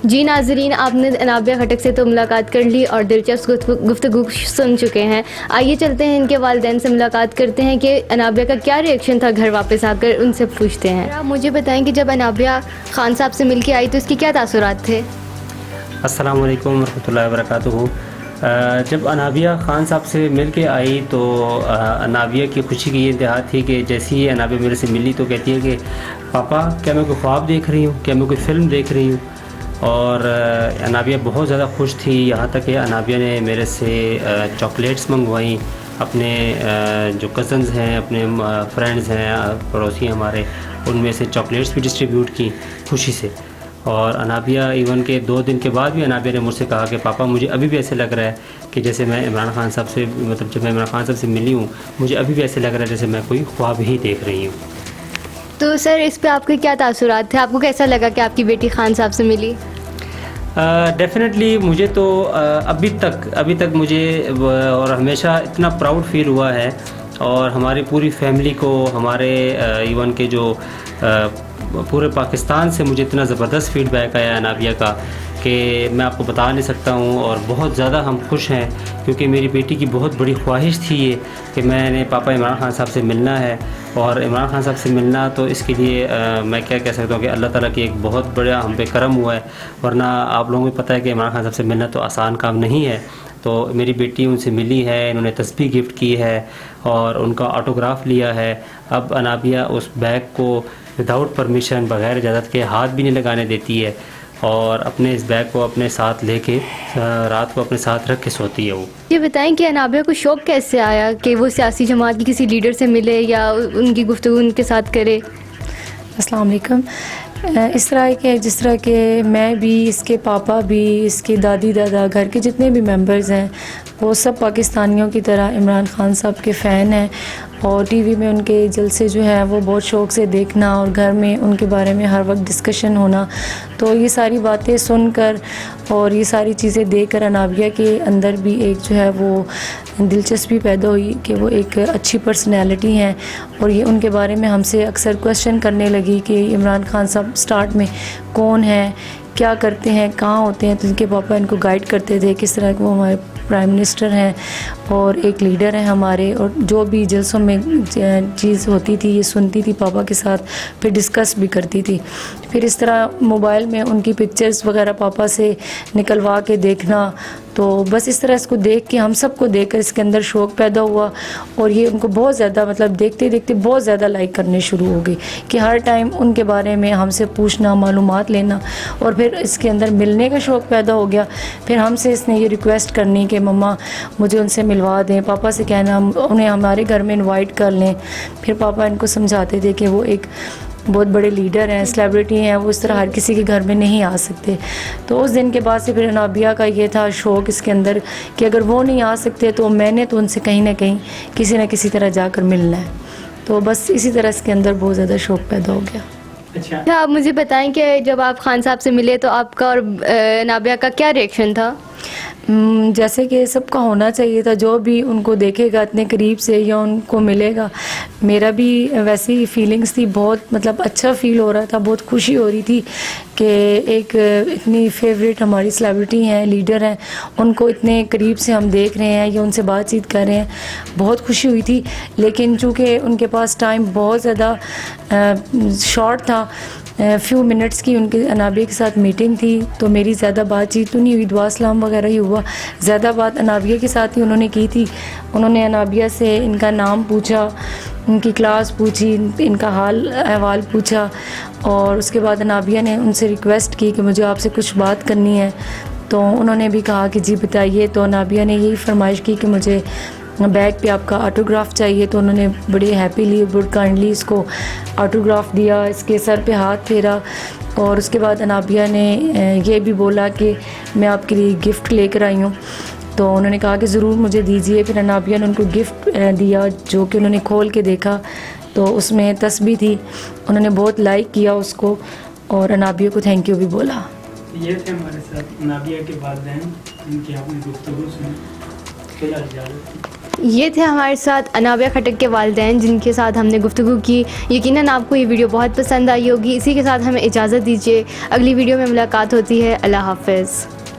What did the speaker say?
جی ناظرین، آپ نے انابیہ خٹک سے تو ملاقات کر لی اور دلچسپ گفتگو سن چکے ہیں. آئیے چلتے ہیں ان کے والدین سے ملاقات کرتے ہیں کہ انابیہ کا کیا ریئیکشن تھا گھر واپس آ کر، ان سے پوچھتے ہیں. آپ مجھے بتائیں کہ جب انابیہ خان صاحب سے مل کے آئی تو اس کے کیا تاثرات تھے؟ السلام علیکم ورحمۃ اللہ وبرکاتہ. جب انابیہ خان صاحب سے مل کے آئی تو انابیہ کی خوشی کی یہ انتہا تھی کہ جیسی ہی انابیہ میرے سے ملی تو کہتی ہے کہ پاپا کیا میں کوئی خواب دیکھ رہی ہوں، کیا میں کوئی فلم دیکھ رہی ہوں. اور انابیہ بہت زیادہ خوش تھی، یہاں تک کہ انابیہ نے میرے سے چاکلیٹس منگوائیں. اپنے جو کزنز ہیں، اپنے فرینڈز ہیں، پڑوسی ہمارے، ان میں سے چاکلیٹس بھی ڈسٹریبیوٹ کی خوشی سے. اور انابیہ ایون کے 2 دن کے بعد بھی انابیہ نے مجھ سے کہا کہ پاپا مجھے ابھی بھی ایسے لگ رہا ہے کہ جیسے میں عمران خان صاحب سے جب میں عمران خان صاحب سے ملی ہوں مجھے ابھی بھی ایسے لگ رہا ہے جیسے میں کوئی خواب ہی دیکھ رہی ہوں. تو سر اس پہ آپ کے کیا تاثرات تھے؟ آپ کو کیسا لگا کہ آپ کی بیٹی خان صاحب سے ملی؟ ڈیفینیٹلی مجھے تو ابھی تک مجھے اور ہمیشہ اتنا پراؤڈ فیل ہوا ہے. اور ہماری پوری فیملی کو، ہمارے ایون کے جو پورے پاکستان سے مجھے اتنا زبردست فیڈ بیک آیا انابیہ کا کہ میں آپ کو بتا نہیں سکتا ہوں. اور بہت زیادہ ہم خوش ہیں کیونکہ میری بیٹی کی بہت بڑی خواہش تھی یہ کہ میں نے پاپا عمران خان صاحب سے ملنا ہے. اور عمران خان صاحب سے ملنا تو اس کے لیے میں کیا کہہ سکتا ہوں کہ اللہ تعالیٰ کی ایک بہت بڑا ہم پہ کرم ہوا ہے. ورنہ آپ لوگوں کو پتہ ہے کہ عمران خان صاحب سے ملنا تو آسان کام نہیں ہے. تو میری بیٹی ان سے ملی ہے، انہوں نے تسبیح گفٹ کی ہے اور ان کا آٹوگراف لیا ہے. اب انابیہ اس بیگ کو وداؤٹ پرمیشن، بغیر اجازت کے ہاتھ بھی نہیں لگانے دیتی ہے اور اپنے اس بیگ کو اپنے ساتھ لے کے رات کو اپنے ساتھ رکھ کے سوتی ہے. وہ یہ بتائیں کہ انابیہ کو شوق کیسے آیا کہ وہ سیاسی جماعت کی کسی لیڈر سے ملے یا ان کی گفتگو ان کے ساتھ کرے؟ السلام علیکم. اس طرح کہ جس طرح کہ میں بھی، اس کے پاپا بھی، اس کے دادی دادا، گھر کے جتنے بھی ممبرز ہیں وہ سب پاکستانیوں کی طرح عمران خان صاحب کے فین ہیں. اور ٹی وی میں ان کے جلسے جو ہیں وہ بہت شوق سے دیکھنا اور گھر میں ان کے بارے میں ہر وقت ڈسکشن ہونا. تو یہ ساری باتیں سن کر اور یہ ساری چیزیں دیکھ کر انابیہ کے اندر بھی ایک جو ہے وہ دلچسپی پیدا ہوئی کہ وہ ایک اچھی پرسنالٹی ہیں. اور یہ ان کے بارے میں ہم سے اکثر کویسچن کرنے لگی کہ عمران خان صاحب سٹارٹ میں کون ہیں، کیا کرتے ہیں، کہاں ہوتے ہیں. تو ان کے پاپا ان کو گائیڈ کرتے تھے کس طرح کہ وہ ہمارے پرائم منسٹر ہیں اور ایک لیڈر ہیں ہمارے. اور جو بھی جلسوں میں چیز ہوتی تھی یہ سنتی تھی پاپا کے ساتھ، پھر ڈسکس بھی کرتی تھی. پھر اس طرح موبائل میں ان کی پکچرز وغیرہ پاپا سے نکلوا کے دیکھنا. تو بس اس طرح اس کو دیکھ کے، ہم سب کو دیکھ کر اس کے اندر شوق پیدا ہوا. اور یہ ان کو بہت زیادہ دیکھتے دیکھتے بہت زیادہ لائک کرنے شروع ہو گئی کہ ہر ٹائم ان کے بارے میں ہم سے پوچھنا، معلومات لینا. اور پھر اس کے اندر ملنے کا شوق پیدا ہو گیا. پھر ہم سے اس نے یہ ریکویسٹ کرنی کہ مما مجھے ان سے ملوا دیں، پاپا سے کہنا انہیں ہمارے گھر میں انوائٹ کر لیں. پھر پاپا ان کو سمجھاتے تھے کہ وہ ایک بہت بڑے لیڈر ہیں، سیلیبریٹی ہیں، وہ اس طرح ہر کسی کے گھر میں نہیں آ سکتے. تو اس دن کے بعد سے پھر انابیہ کا یہ تھا شوق اس کے اندر کہ اگر وہ نہیں آ سکتے تو میں نے تو ان سے کہیں نہ کہیں کسی نہ کسی طرح جا کر ملنا ہے. تو بس اسی طرح اس کے اندر بہت زیادہ شوق پیدا ہو گیا. اچھا، آپ مجھے بتائیں کہ جب آپ خان صاحب سے ملے تو آپ کا اور انابیہ کا کیا ریئیکشن تھا؟ جیسے کہ سب کا ہونا چاہیے تھا، جو بھی ان کو دیکھے گا اتنے قریب سے یا ان کو ملے گا. میرا بھی ویسی فیلنگس تھی، بہت اچھا فیل ہو رہا تھا، بہت خوشی ہو رہی تھی کہ ایک اتنی فیوریٹ ہماری سیلیبریٹی ہیں، لیڈر ہیں، ان کو اتنے قریب سے ہم دیکھ رہے ہیں یا ان سے بات چیت کر رہے ہیں. بہت خوشی ہوئی تھی. لیکن چونکہ ان کے پاس ٹائم بہت زیادہ شارٹ تھا، فیو منٹس کی ان کے انابیہ کے ساتھ میٹنگ تھی، تو میری زیادہ بات چیت تو نہیں ہوئی، دعا سلام وغیرہ ہی ہوا. زیادہ بات انابیہ کے ساتھ ہی انہوں نے کی تھی. انہوں نے انابیہ سے ان کا نام پوچھا، ان کی کلاس پوچھی، ان کا حال احوال پوچھا. اور اس کے بعد انابیہ نے ان سے ریکویسٹ کی کہ مجھے آپ سے کچھ بات کرنی ہے. تو انہوں نے بھی کہا کہ جی بتائیے. تو انابیہ نے یہی فرمائش کی کہ مجھے بیگ پہ آپ کا آٹوگراف چاہیے. تو انہوں نے بڑی ہیپیلی، بڑی کائنڈلی اس کو آٹوگراف دیا، اس کے سر پہ ہاتھ پھیرا. اور اس کے بعد انابیہ نے یہ بھی بولا کہ میں آپ کے لیے گفٹ لے کر آئی ہوں. تو انہوں نے کہا کہ ضرور مجھے دیجیے. پھر انابیہ نے ان کو گفٹ دیا جو کہ انہوں نے کھول کے دیکھا تو اس میں تسبیح تھی. انہوں نے بہت لائک کیا اس کو اور انابیہ کو تھینک یو بھی بولا. یہ تھے ہمارے ساتھ انابیہ کے والدین، ان کی آپ نے گفتگو سنی. یہ تھے ہمارے ساتھ انابیہ خٹک کے والدین جن کے ساتھ ہم نے گفتگو کی. یقیناً آپ کو یہ ویڈیو بہت پسند آئی ہوگی. اسی کے ساتھ ہمیں اجازت دیجیے, اگلی ویڈیو میں ملاقات ہوتی ہے. اللہ حافظ.